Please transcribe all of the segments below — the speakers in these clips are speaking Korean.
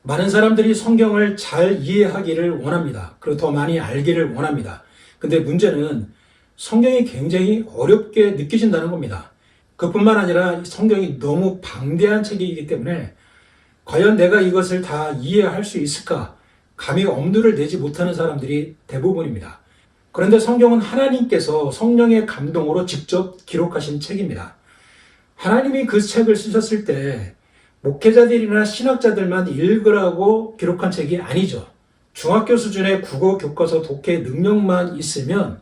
많은 사람들이 성경을 잘 이해하기를 원합니다. 그리고 더 많이 알기를 원합니다. 근데 문제는 성경이 굉장히 어렵게 느껴진다는 겁니다. 그뿐만 아니라 성경이 너무 방대한 책이기 때문에 과연 내가 이것을 다 이해할 수 있을까? 감히 엄두를 내지 못하는 사람들이 대부분입니다. 그런데 성경은 하나님께서 성령의 감동으로 직접 기록하신 책입니다. 하나님이 그 책을 쓰셨을 때 목회자들이나 신학자들만 읽으라고 기록한 책이 아니죠. 중학교 수준의 국어 교과서 독해 능력만 있으면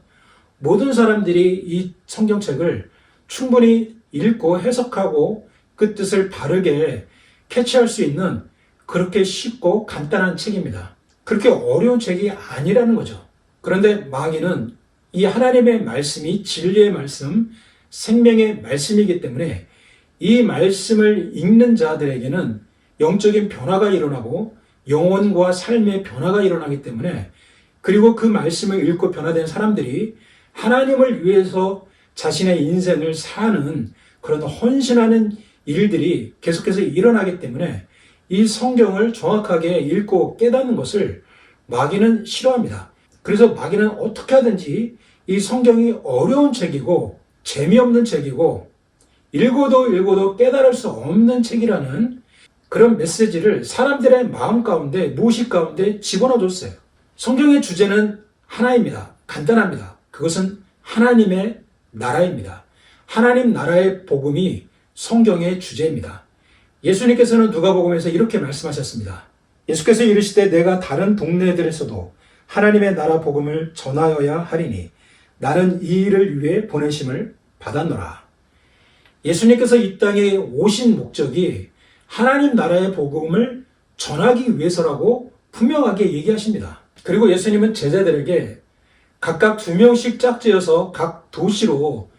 모든 사람들이 이 성경책을 충분히 읽고 해석하고 그 뜻을 바르게 캐치할 수 있는 그렇게 쉽고 간단한 책입니다. 그렇게 어려운 책이 아니라는 거죠. 그런데 마귀는 이 하나님의 말씀이 진리의 말씀, 생명의 말씀이기 때문에 이 말씀을 읽는 자들에게는 영적인 변화가 일어나고 영혼과 삶의 변화가 일어나기 때문에, 그리고 그 말씀을 읽고 변화된 사람들이 하나님을 위해서 자신의 인생을 사는 그런 헌신하는 일들이 계속해서 일어나기 때문에 이 성경을 정확하게 읽고 깨닫는 것을 마귀는 싫어합니다. 그래서 마귀는 어떻게 하든지 이 성경이 어려운 책이고 재미없는 책이고 읽어도 깨달을 수 없는 책이라는 그런 메시지를 사람들의 마음 가운데, 무의식 가운데 집어넣어줬어요. 성경의 주제는 하나입니다. 간단합니다. 그것은 하나님의 나라입니다. 하나님 나라의 복음이 성경의 주제입니다. 예수님께서는 누가복음에서 이렇게 말씀하셨습니다. 예수께서 이르시되 내가 다른 동네들에서도 하나님의 나라 복음을 전하여야 하리니 나는 이 일을 위해 보내심을 받았노라. 예수님께서 이 땅에 오신 목적이 하나님 나라의 복음을 전하기 위해서라고 분명하게 얘기하십니다. 그리고 예수님은 제자들에게 각각 2명씩 짝지어서 각 도시로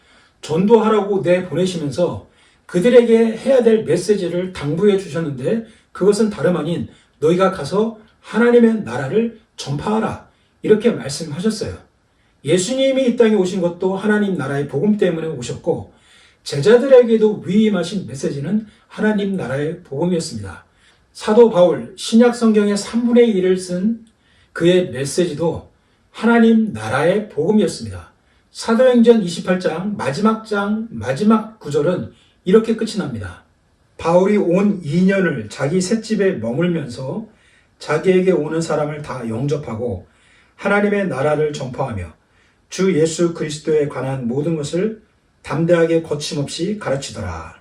전도하라고 내보내시면서 그들에게 해야 될 메시지를 당부해 주셨는데, 그것은 다름 아닌 너희가 가서 하나님의 나라를 전파하라, 이렇게 말씀하셨어요. 예수님이 이 땅에 오신 것도 하나님 나라의 복음 때문에 오셨고, 제자들에게도 위임하신 메시지는 하나님 나라의 복음이었습니다. 사도 바울, 신약 성경의 3분의 1을 쓴 그의 메시지도 하나님 나라의 복음이었습니다. 사도행전 28장 마지막 구절은 이렇게 끝이 납니다. 바울이 온 2년을 자기 셋집에 머물면서 자기에게 오는 사람을 다 영접하고 하나님의 나라를 전파하며 주 예수 그리스도에 관한 모든 것을 담대하게 거침없이 가르치더라.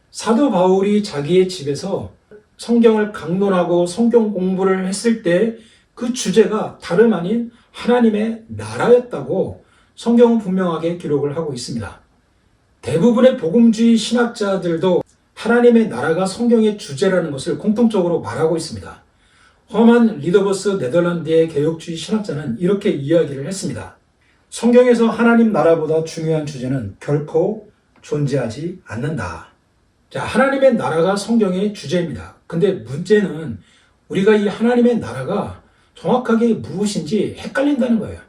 사도 바울이 자기의 집에서 성경을 강론하고 성경 공부를 했을 때 그 주제가 다름 아닌 하나님의 나라였다고 성경은 분명하게 기록을 하고 있습니다. 대부분의 복음주의 신학자들도 하나님의 나라가 성경의 주제라는 것을 공통적으로 말하고 있습니다. 허만 리더버스 네덜란드의 개혁주의 신학자는 이렇게 이야기를 했습니다. 성경에서 하나님 나라보다 중요한 주제는 결코 존재하지 않는다. 자, 하나님의 나라가 성경의 주제입니다. 근데 문제는 우리가 이 하나님의 나라가 정확하게 무엇인지 헷갈린다는 거예요.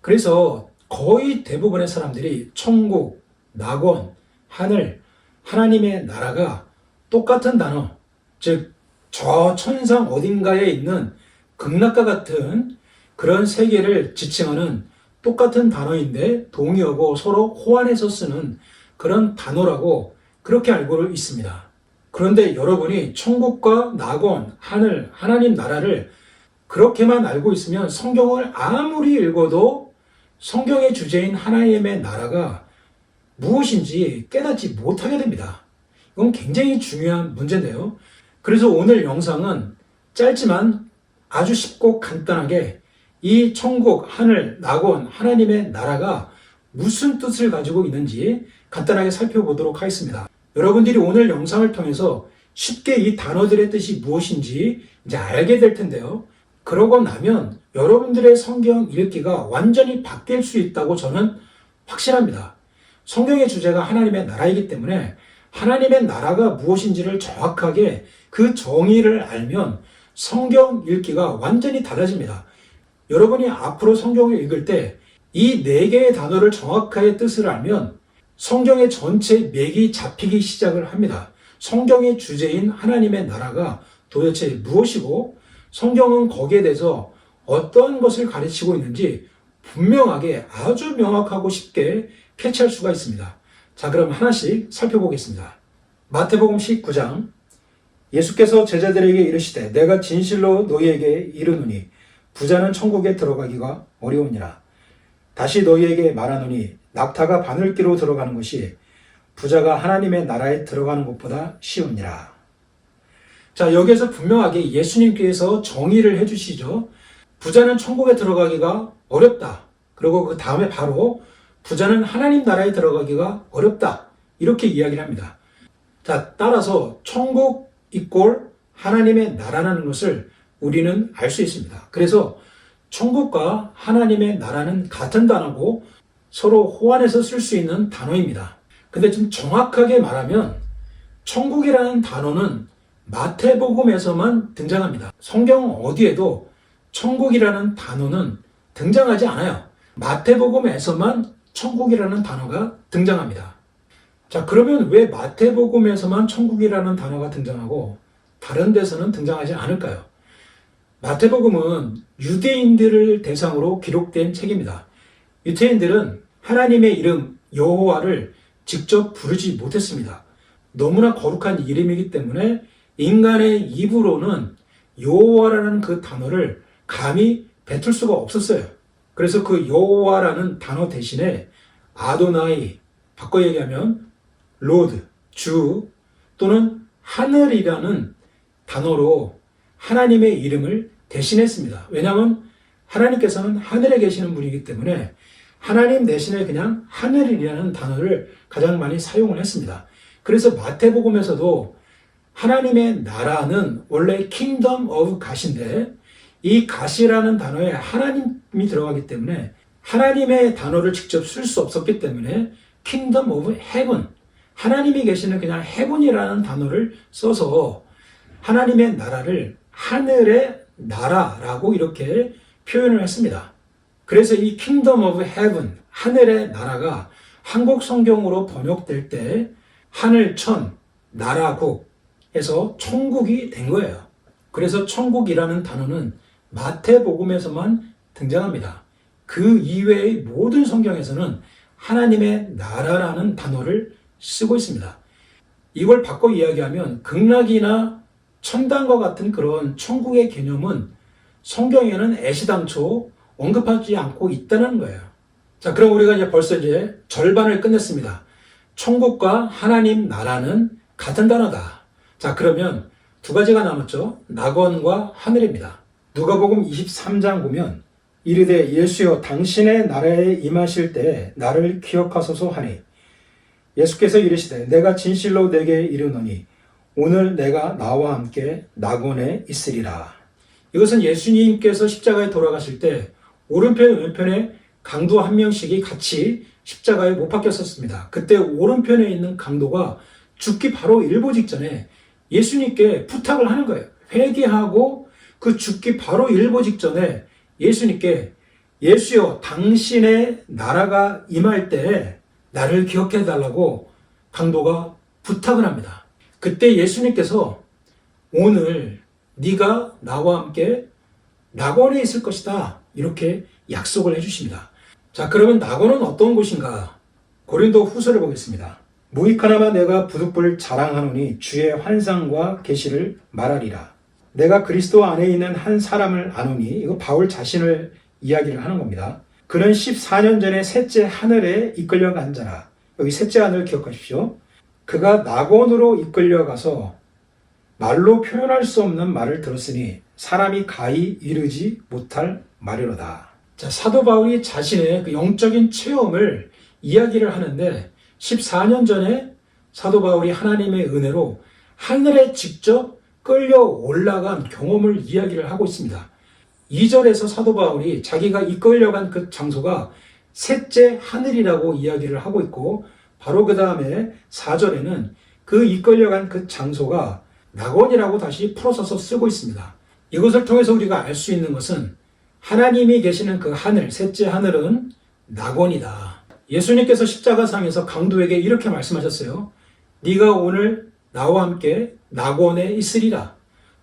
그래서 거의 대부분의 사람들이 천국, 낙원, 하늘, 하나님의 나라가 똑같은 단어, 즉 저 천상 어딘가에 있는 극락과 같은 그런 세계를 지칭하는 똑같은 단어인데 동의어고 서로 호환해서 쓰는 그런 단어라고 그렇게 알고 있습니다. 그런데 여러분이 천국과 낙원, 하늘, 하나님 나라를 그렇게만 알고 있으면 성경을 아무리 읽어도 성경의 주제인 하나님의 나라가 무엇인지 깨닫지 못하게 됩니다. 이건 굉장히 중요한 문제인데요. 그래서 오늘 영상은 짧지만 아주 쉽고 간단하게 이 천국, 하늘, 낙원, 하나님의 나라가 무슨 뜻을 가지고 있는지 간단하게 살펴보도록 하겠습니다. 여러분들이 오늘 영상을 통해서 쉽게 이 단어들의 뜻이 무엇인지 이제 알게 될 텐데요. 그러고 나면 여러분들의 성경 읽기가 완전히 바뀔 수 있다고 저는 확신합니다. 성경의 주제가 하나님의 나라이기 때문에 하나님의 나라가 무엇인지를 정확하게 그 정의를 알면 성경 읽기가 완전히 달라집니다. 여러분이 앞으로 성경을 읽을 때 이 4개의 단어를 정확하게 뜻을 알면 성경의 전체 맥이 잡히기 시작을 합니다. 성경의 주제인 하나님의 나라가 도대체 무엇이고 성경은 거기에 대해서 어떤 것을 가르치고 있는지 분명하게 아주 명확하고 쉽게 캐치할 수가 있습니다. 자, 그럼 하나씩 살펴보겠습니다. 마태복음 19장. 예수께서 제자들에게 이르시되 내가 진실로 너희에게 이르노니 부자는 천국에 들어가기가 어려우니라. 다시 너희에게 말하노니 낙타가 바늘기로 들어가는 것이 부자가 하나님의 나라에 들어가는 것보다 쉬우니라. 자, 여기에서 분명하게 예수님께서 정의를 해주시죠. 부자는 천국에 들어가기가 어렵다. 그리고 그 다음에 바로 부자는 하나님 나라에 들어가기가 어렵다. 이렇게 이야기를 합니다. 자, 따라서 천국 이꼴 하나님의 나라라는 것을 우리는 알 수 있습니다. 그래서 천국과 하나님의 나라는 같은 단어고 서로 호환해서 쓸 수 있는 단어입니다. 근데 좀 정확하게 말하면 천국이라는 단어는 마태복음에서만 등장합니다. 성경 어디에도 천국이라는 단어는 등장하지 않아요. 마태복음에서만 천국이라는 단어가 등장합니다. 자, 그러면 왜 마태복음에서만 천국이라는 단어가 등장하고 다른 데서는 등장하지 않을까요? 마태복음은 유대인들을 대상으로 기록된 책입니다. 유대인들은 하나님의 이름 여호와를 직접 부르지 못했습니다. 너무나 거룩한 이름이기 때문에 인간의 입으로는 여호와라는 그 단어를 감히 뱉을 수가 없었어요. 그래서 그 여호와라는 단어 대신에 아도나이, 바꿔 얘기하면 로드, 주 또는 하늘이라는 단어로 하나님의 이름을 대신했습니다. 왜냐하면 하나님께서는 하늘에 계시는 분이기 때문에 하나님 대신에 그냥 하늘이라는 단어를 가장 많이 사용을 했습니다. 그래서 마태복음에서도 하나님의 나라는 원래 Kingdom of God인데 이 God이라는 단어에 하나님이 들어가기 때문에 하나님의 단어를 직접 쓸 수 없었기 때문에 Kingdom of Heaven, 하나님이 계시는 그냥 Heaven이라는 단어를 써서 하나님의 나라를 하늘의 나라라고 이렇게 표현을 했습니다. 그래서 이 Kingdom of Heaven, 하늘의 나라가 한국 성경으로 번역될 때 하늘천, 나라국 해서 천국이 된 거예요. 그래서 천국이라는 단어는 마태복음에서만 등장합니다. 그 이외의 모든 성경에서는 하나님의 나라라는 단어를 쓰고 있습니다. 이걸 바꿔 이야기하면 극락이나 천당과 같은 그런 천국의 개념은 성경에는 애시당초 언급하지 않고 있다는 거예요. 자, 그럼 우리가 벌써 절반을 끝냈습니다. 천국과 하나님 나라는 같은 단어다. 자, 그러면 두 가지가 남았죠. 낙원과 하늘입니다. 누가복음 23장 보면 이르되 예수여 당신의 나라에 임하실 때 나를 기억하소서 하니 예수께서 이르시되 내가 진실로 내게 이르노니 오늘 내가 나와 함께 낙원에 있으리라. 이것은 예수님께서 십자가에 돌아가실 때 오른편 왼편에 강도 한 명씩이 같이 십자가에 못 박혔었습니다. 그때 오른편에 있는 강도가 죽기 바로 일보 직전에 예수님께 부탁을 하는 거예요. 회개하고 그 죽기 바로 일보 직전에 예수님께 예수여 당신의 나라가 임할 때 나를 기억해 달라고 강도가 부탁을 합니다. 그때 예수님께서 오늘 네가 나와 함께 낙원에 있을 것이다 이렇게 약속을 해주십니다. 자, 그러면 낙원은 어떤 곳인가? 고린도 후서를 보겠습니다. 무익하나마 내가 부득불 자랑하노니 주의 환상과 계시를 말하리라. 내가 그리스도 안에 있는 한 사람을 아노니, 이거 바울 자신을 이야기를 하는 겁니다. 그는 14년 전에 셋째 하늘에 이끌려간 자라. 여기 셋째 하늘 기억하십시오. 그가 낙원으로 이끌려가서 말로 표현할 수 없는 말을 들었으니 사람이 가히 이르지 못할 말이로다. 자, 사도 바울이 자신의 그 영적인 체험을 이야기를 하는데 14년 전에 사도 바울이 하나님의 은혜로 하늘에 직접 끌려 올라간 경험을 이야기를 하고 있습니다. 2절에서 사도 바울이 자기가 이끌려간 그 장소가 셋째 하늘이라고 이야기를 하고 있고 바로 그 다음에 4절에는 그 이끌려간 그 장소가 낙원이라고 다시 풀어서서 쓰고 있습니다. 이것을 통해서 우리가 알 수 있는 것은 하나님이 계시는 그 하늘, 셋째 하늘은 낙원이다. 예수님께서 십자가상에서 강도에게 이렇게 말씀하셨어요. 네가 오늘 나와 함께 낙원에 있으리라.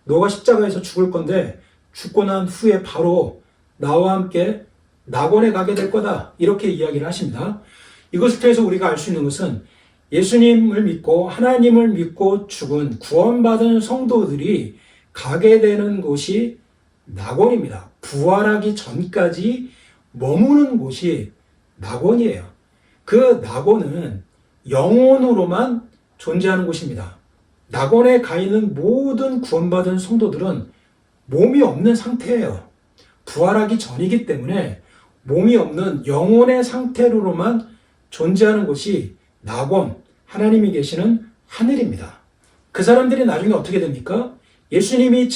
너가 십자가에서 죽을 건데 죽고 난 후에 바로 나와 함께 낙원에 가게 될 거다. 이렇게 이야기를 하십니다. 이것을 통해서 우리가 알 수 있는 것은 예수님을 믿고 하나님을 믿고 죽은 구원받은 성도들이 가게 되는 곳이 낙원입니다. 부활하기 전까지 머무는 곳이 낙원이에요. 그 낙원은 영혼으로만 존재하는 곳입니다. 낙원에 가 있는 모든 구원받은 성도들은 몸이 없는 상태예요. 부활하기 전이기 때문에 몸이 없는 영혼의 상태로만 존재하는 곳이 낙원, 하나님이 계시는 하늘입니다. 그 사람들이 나중에 어떻게 됩니까? 예수님이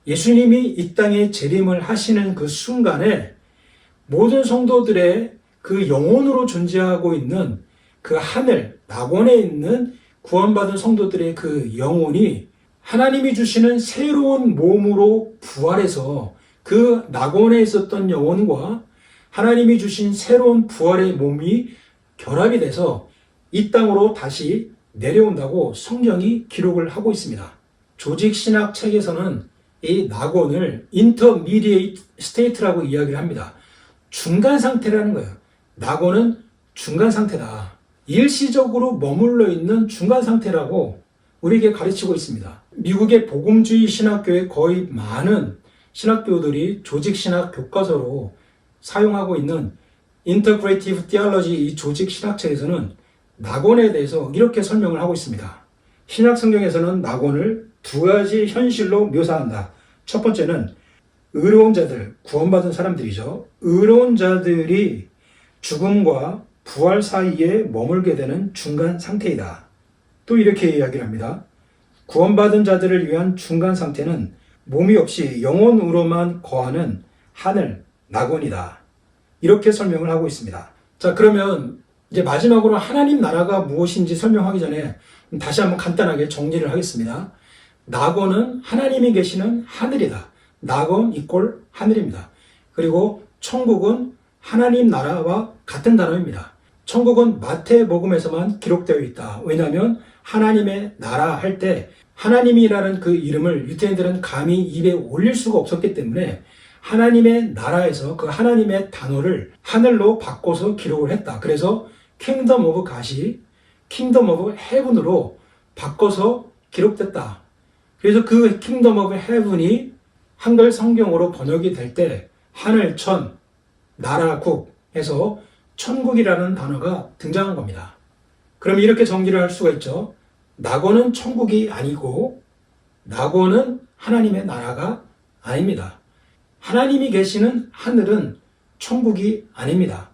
이 땅에 재림을 하시는 그 순간에 모든 성도들의 그 영혼으로 존재하고 있는 그 하늘, 낙원에 있는 구원받은 성도들의 그 영혼이 하나님이 주시는 새로운 몸으로 부활해서 그 낙원에 있었던 영혼과 하나님이 주신 새로운 부활의 몸이 결합이 돼서 이 땅으로 다시 내려온다고 성경이 기록을 하고 있습니다. 조직신학 책에서는 이 낙원을 intermediate state라고 이야기를 합니다. 중간 상태라는 거예요. 낙원은 중간 상태다. 일시적으로 머물러 있는 중간 상태라고 우리에게 가르치고 있습니다. 미국의 복음주의 신학교의 거의 많은 신학교들이 조직신학 교과서로 사용하고 있는 Integrative Theology 이 조직신학책에서는 낙원에 대해서 이렇게 설명을 하고 있습니다. 신약 성경에서는 낙원을 두 가지 현실로 묘사한다. 첫 번째는 의로운 자들, 구원받은 사람들이죠. 의로운 자들이 죽음과 부활 사이에 머물게 되는 중간 상태이다. 또 이렇게 이야기를 합니다. 구원받은 자들을 위한 중간 상태는 몸이 없이 영혼으로만 거하는 하늘, 낙원이다. 이렇게 설명을 하고 있습니다. 자, 그러면 이제 마지막으로 하나님 나라가 무엇인지 설명하기 전에 다시 한번 간단하게 정리를 하겠습니다. 낙원은 하나님이 계시는 하늘이다. 낙원 이꼴 하늘입니다. 그리고 천국은 하나님 나라와 같은 단어입니다. 천국은 마태복음에서만 기록되어 있다. 왜냐하면 하나님의 나라 할 때 하나님이라는 그 이름을 유대인들은 감히 입에 올릴 수가 없었기 때문에 하나님의 나라에서 그 하나님의 단어를 하늘로 바꿔서 기록을 했다. 그래서 Kingdom of God이 Kingdom of Heaven으로 바꿔서 기록됐다. 그래서 그 Kingdom of Heaven이 한글 성경으로 번역이 될 때 하늘, 천, 나라, 국 해서 천국이라는 단어가 등장한 겁니다. 그럼 이렇게 정리를 할 수가 있죠. 낙원은 천국이 아니고 낙원은 하나님의 나라가 아닙니다. 하나님이 계시는 하늘은 천국이 아닙니다.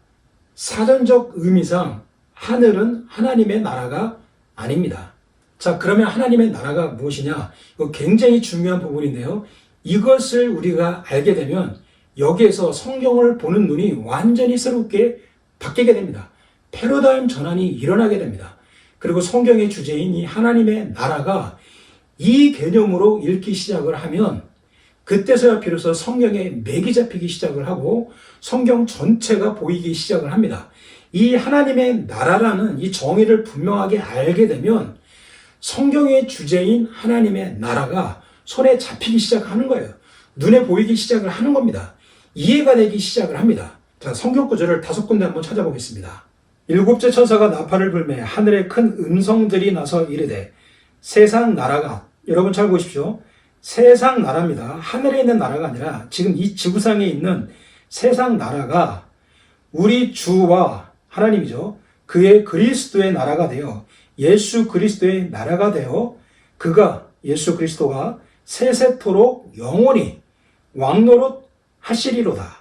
사전적 의미상 하늘은 하나님의 나라가 아닙니다. 자, 그러면 하나님의 나라가 무엇이냐? 이거 굉장히 중요한 부분인데요. 이것을 우리가 알게 되면 여기에서 성경을 보는 눈이 완전히 새롭게 바뀌게 됩니다. 패러다임 전환이 일어나게 됩니다. 그리고 성경의 주제인 이 하나님의 나라가 이 개념으로 읽기 시작을 하면 그때서야 비로소 성경에 맥이 잡히기 시작을 하고 성경 전체가 보이기 시작을 합니다. 이 하나님의 나라라는 이 정의를 분명하게 알게 되면 성경의 주제인 하나님의 나라가 손에 잡히기 시작하는 거예요. 눈에 보이기 시작을 하는 겁니다. 이해가 되기 시작을 합니다. 자, 성경 구절을 5군데 한번 찾아보겠습니다. 7째 천사가 나팔을 불매 하늘에 큰 음성들이 나서 이르되 세상 나라가, 여러분 잘 보십시오. 세상 나라입니다. 하늘에 있는 나라가 아니라 지금 이 지구상에 있는 세상 나라가 우리 주와 하나님이죠. 그의 그리스도의 나라가 되어 예수 그리스도의 나라가 되어 그가 예수 그리스도가 세세토록 영원히 왕노릇 하시리로다.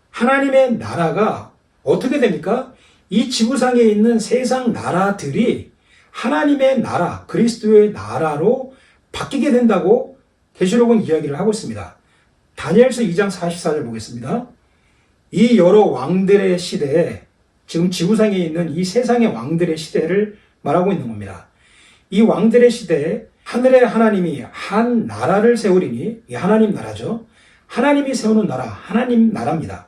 하나님의 나라가 어떻게 됩니까? 이 지구상에 있는 세상 나라들이 하나님의 나라, 그리스도의 나라로 바뀌게 된다고 계시록은 이야기를 하고 있습니다. 다니엘서 2장 44절 보겠습니다. 이 여러 왕들의 시대에, 지금 지구상에 있는 이 세상의 왕들의 시대를 말하고 있는 겁니다. 이 왕들의 시대에 하늘의 하나님이 한 나라를 세우리니, 이 하나님 나라죠. 하나님이 세우는 나라, 하나님 나라입니다.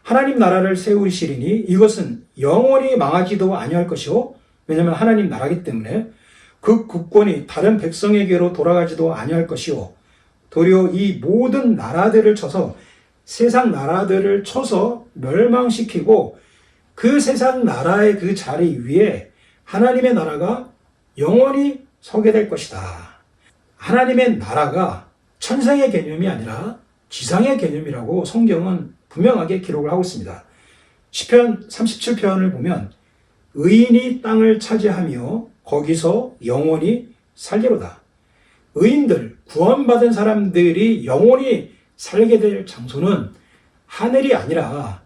하나님 나라를 세우시리니 이것은 영원히 망하지도 아니할 것이요. 왜냐하면 하나님 나라이기 때문에 그 국권이 다른 백성에게로 돌아가지도 아니할 것이요 도리어 이 모든 나라들을 쳐서 세상 나라들을 쳐서 멸망시키고 그 세상 나라의 그 자리 위에 하나님의 나라가 영원히 서게 될 것이다. 하나님의 나라가 천상의 개념이 아니라 지상의 개념이라고 성경은 분명하게 기록을 하고 있습니다. 시편 37편을 보면 의인이 땅을 차지하며 거기서 영원히 살리로다. 의인들, 구원받은 사람들이 영원히 살게 될 장소는 하늘이 아니라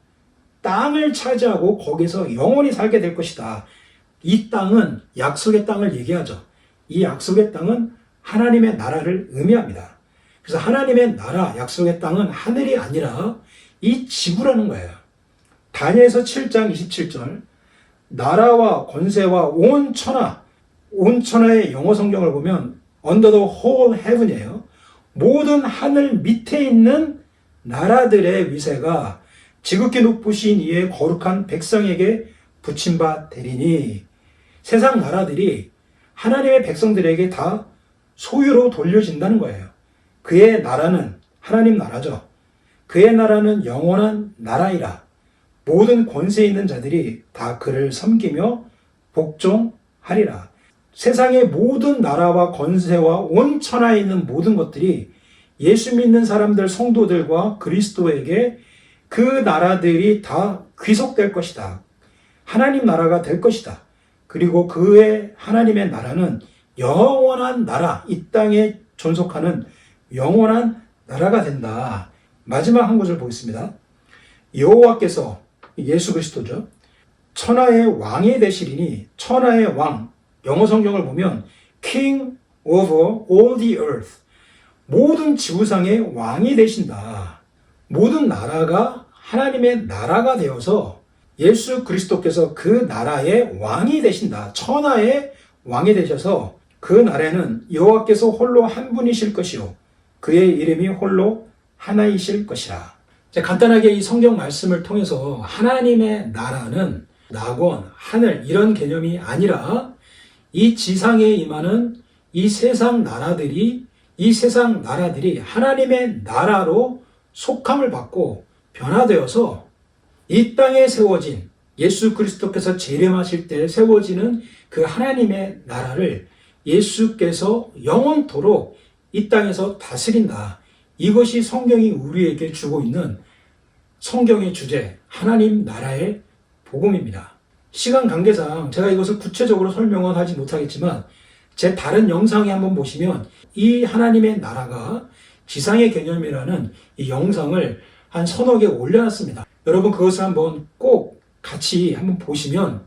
땅을 차지하고 거기서 영원히 살게 될 것이다. 이 땅은 약속의 땅을 얘기하죠. 이 약속의 땅은 하나님의 나라를 의미합니다. 그래서 하나님의 나라, 약속의 땅은 하늘이 아니라 이 지구라는 거예요. 다니엘서 7장 27절 나라와 권세와 온 천하의 영어 성경을 보면 under the whole heaven이에요. 모든 하늘 밑에 있는 나라들의 위세가 지극히 높으신 이의 거룩한 백성에게 붙임바 되리니 세상 나라들이 하나님의 백성들에게 다 소유로 돌려진다는 거예요. 그의 나라는 하나님 나라죠. 그의 나라는 영원한 나라이라. 모든 권세 있는 자들이 다 그를 섬기며 복종하리라. 세상의 모든 나라와 권세와 온 천하에 있는 모든 것들이 예수 믿는 사람들, 성도들과 그리스도에게 그 나라들이 다 귀속될 것이다. 하나님 나라가 될 것이다. 그리고 그의 하나님의 나라는 영원한 나라, 이 땅에 존속하는 영원한 나라가 된다. 마지막 한 구절 보겠습니다. 여호와께서 예수 그리스도죠. 천하의 왕이 되시리니 천하의 왕, 영어 성경을 보면 King over all the earth. 모든 지구상의 왕이 되신다. 모든 나라가 하나님의 나라가 되어서 예수 그리스도께서 그 나라의 왕이 되신다. 천하의 왕이 되셔서 그 나라에는 여호와께서 홀로 한 분이실 것이요 그의 이름이 홀로 하나이실 것이라. 간단하게 이 성경 말씀을 통해서 하나님의 나라는 낙원, 하늘 이런 개념이 아니라 이 지상에 임하는 이 세상 나라들이 하나님의 나라로 속함을 받고 변화되어서 이 땅에 세워진 예수 그리스도께서 재림하실 때 세워지는 그 하나님의 나라를 예수께서 영원토록 이 땅에서 다스린다. 이것이 성경이 우리에게 주고 있는 성경의 주제, 하나님 나라의 복음입니다. 시간 관계상 제가 이것을 구체적으로 설명은 하지 못하겠지만 제 다른 영상에 한번 보시면 이 하나님의 나라가 지상의 개념이라는 이 영상을 한 서너 개 올려놨습니다. 여러분 그것을 한번 꼭 같이 한번 보시면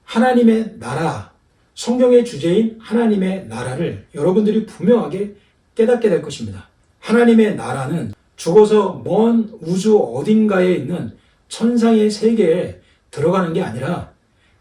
하나님의 나라, 성경의 주제인 하나님의 나라를 여러분들이 분명하게 깨닫게 될 것입니다. 하나님의 나라는 죽어서 먼 우주 어딘가에 있는 천상의 세계에 들어가는 게 아니라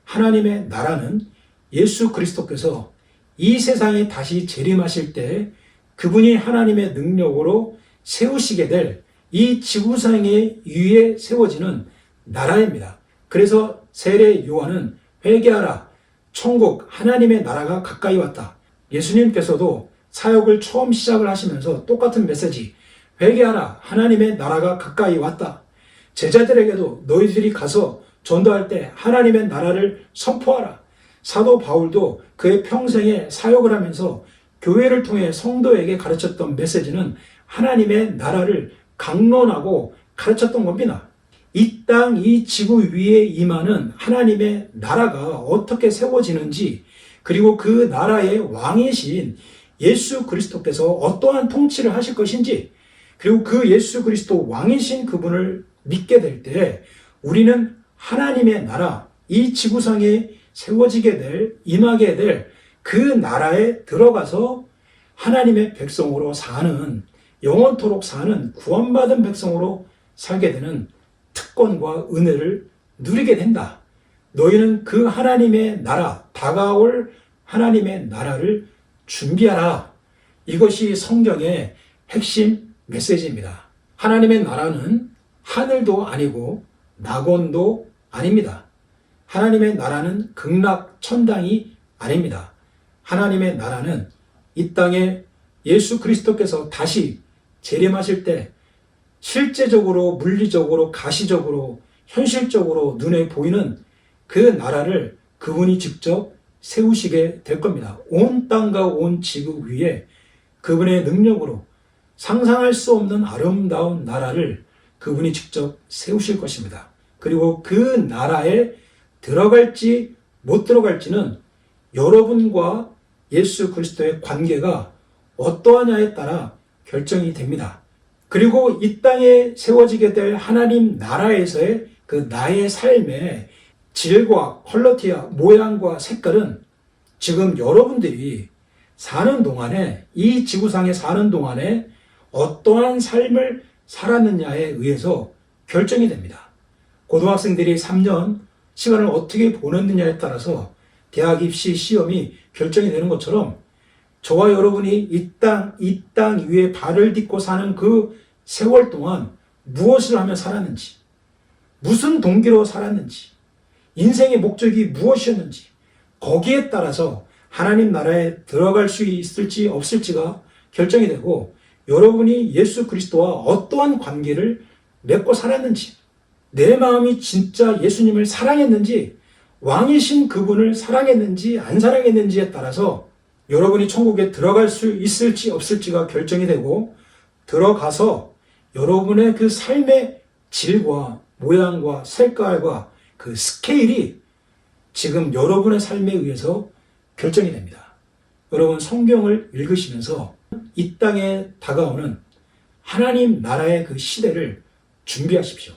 하나님의 나라는 예수 그리스도께서 이 세상에 다시 재림하실 때 그분이 하나님의 능력으로 세우시게 될 이 지구상의 위에 세워지는 나라입니다. 그래서 세례 요한은 회개하라, 천국 하나님의 나라가 가까이 왔다. 예수님께서도 사역을 처음 시작을 하시면서 똑같은 메시지, 회개하라, 하나님의 나라가 가까이 왔다. 제자들에게도 너희들이 가서 전도할 때 하나님의 나라를 선포하라. 사도 바울도 그의 평생에 사역을 하면서 교회를 통해 성도에게 가르쳤던 메시지는 하나님의 나라를 강론하고 가르쳤던 겁니다. 이 땅, 이 지구 위에 임하는 하나님의 나라가 어떻게 세워지는지, 그리고 그 나라의 왕이신 예수 그리스도께서 어떠한 통치를 하실 것인지, 그리고 그 예수 그리스도 왕이신 그분을 믿게 될 때 우리는 하나님의 나라, 이 지구상에 세워지게 될, 임하게 될 그 나라에 들어가서 하나님의 백성으로 사는, 영원토록 사는 구원받은 백성으로 살게 되는 특권과 은혜를 누리게 된다. 너희는 그 하나님의 나라, 다가올 하나님의 나라를 준비하라. 이것이 성경의 핵심 메시지입니다. 하나님의 나라는 하늘도 아니고 낙원도 아닙니다. 하나님의 나라는 극락 천당이 아닙니다. 하나님의 나라는 이 땅에 예수 그리스도께서 다시 재림하실 때 실제적으로, 물리적으로, 가시적으로, 현실적으로 눈에 보이는 그 나라를 그분이 직접 세우시게 될 겁니다. 온 땅과 온 지구 위에 그분의 능력으로 상상할 수 없는 아름다운 나라를 그분이 직접 세우실 것입니다. 그리고 그 나라에 들어갈지 못 들어갈지는 여러분과 예수 그리스도의 관계가 어떠하냐에 따라 결정이 됩니다. 그리고 이 땅에 세워지게 될 하나님 나라에서의 그 나의 삶의 질과 퀄리티와 모양과 색깔은 지금 여러분들이 사는 동안에, 이 지구상에 사는 동안에 어떠한 삶을 살았느냐에 의해서 결정이 됩니다. 고등학생들이 3년 시간을 어떻게 보냈느냐에 따라서 대학 입시 시험이 결정이 되는 것처럼 저와 여러분이 이 땅 위에 발을 딛고 사는 그 세월 동안 무엇을 하며 살았는지, 무슨 동기로 살았는지, 인생의 목적이 무엇이었는지, 거기에 따라서 하나님 나라에 들어갈 수 있을지 없을지가 결정이 되고, 여러분이 예수 그리스도와 어떠한 관계를 맺고 살았는지, 내 마음이 진짜 예수님을 사랑했는지, 왕이신 그분을 사랑했는지 안 사랑했는지에 따라서 여러분이 천국에 들어갈 수 있을지 없을지가 결정이 되고, 들어가서 여러분의 그 삶의 질과 모양과 색깔과 그 스케일이 지금 여러분의 삶에 의해서 결정이 됩니다. 여러분, 성경을 읽으시면서 이 땅에 다가오는 하나님 나라의 그 시대를 준비하십시오.